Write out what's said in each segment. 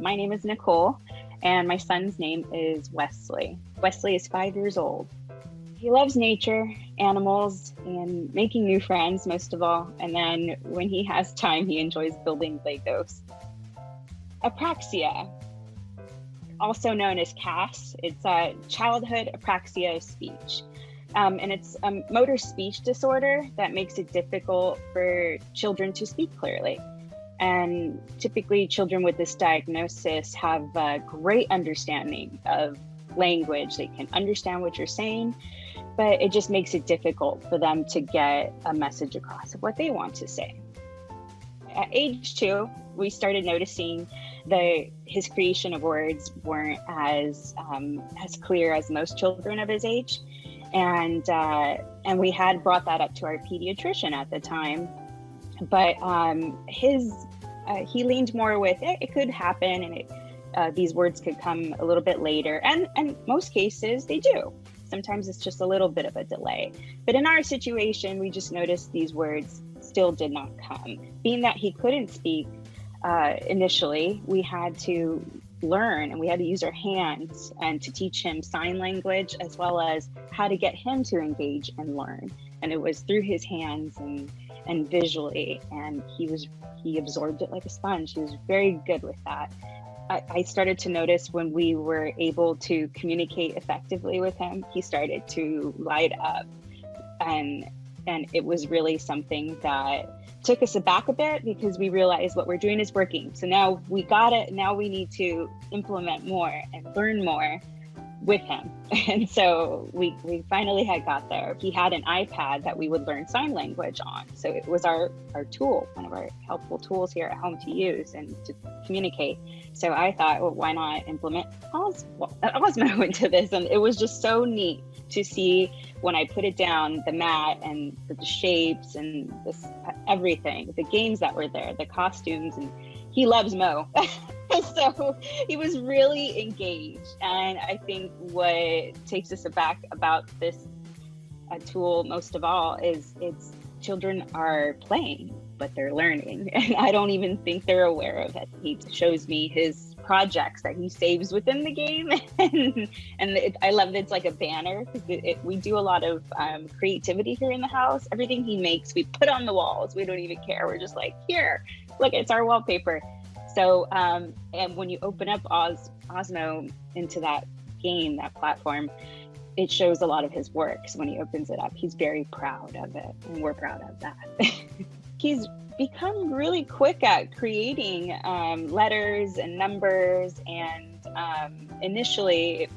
My name is Nicole, and my son's name is Westley. Westley is 5 years old. He loves nature, animals, and making new friends, most of all. And then when he has time, he enjoys building Legos. Apraxia, also known as CAS, it's a childhood apraxia of speech. And it's a motor speech disorder that makes it difficult for children to speak clearly. And typically children with this diagnosis have a great understanding of language. They can understand what you're saying, but it just makes it difficult for them to get a message across of what they want to say. At age 2, we started noticing that his creation of words weren't as clear as most children of his age. And we had brought that up to our pediatrician at the time, but he leaned more with it could happen, and these words could come a little bit later, and most cases they do. Sometimes it's just a little bit of a delay. But in our situation, we just noticed these words still did not come. Being that he couldn't speak initially, we had to learn, and we had to use our hands and to teach him sign language, as well as how to get him to engage and learn. And it was through his hands and visually, and he absorbed it like a sponge. He was very good with that. I started to notice when we were able to communicate effectively with him, he started to light up, and it was really something that took us aback a bit, because we realized what we're doing is working. So now we got it. Now we need to implement more and learn more with him. And so we finally had got there. He had an iPad that we would learn sign language on. So it was our tool, one of our helpful tools here at home to use and to communicate. So I thought, well, why not implement Osmo into this? And it was just so neat to see when I put it down, the mat and the shapes and everything, the games that were there, the costumes, and he loves Mo. So he was really engaged. And I think what takes us aback about this tool most of all is children are playing, but they're learning. And I don't even think they're aware of it. He shows me his projects that he saves within the game. I love that it's like a banner, because we do a lot of creativity here in the house. Everything he makes, we put on the walls. We don't even care. We're just like, here, look, it's our wallpaper. So, and when you open up Osmo into that game, that platform, it shows a lot of his works. When he opens it up, he's very proud of it, and we're proud of that. He's become really quick at creating letters and numbers, and initially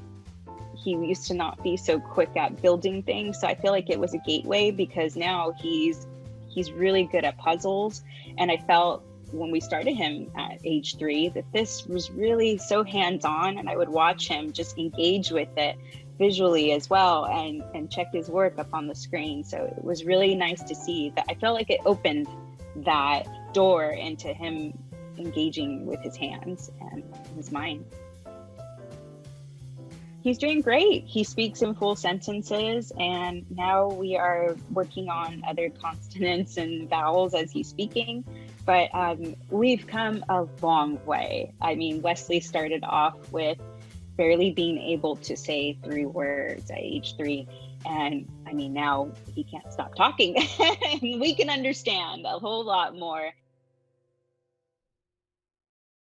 he used to not be so quick at building things. So I feel like it was a gateway, because now he's really good at puzzles. And I felt when we started him at age 3 that this was really so hands-on, and I would watch him just engage with it visually as well, and check his work up on the screen. So it was really nice to see that. I felt like it opened that door into him engaging with his hands and his mind. He's doing great. He speaks in full sentences, and now we are working on other consonants and vowels as he's speaking. But we've come a long way. I mean, Wesley started off with barely being able to say 3 words at age 3. And I mean, now he can't stop talking. And we can understand a whole lot more.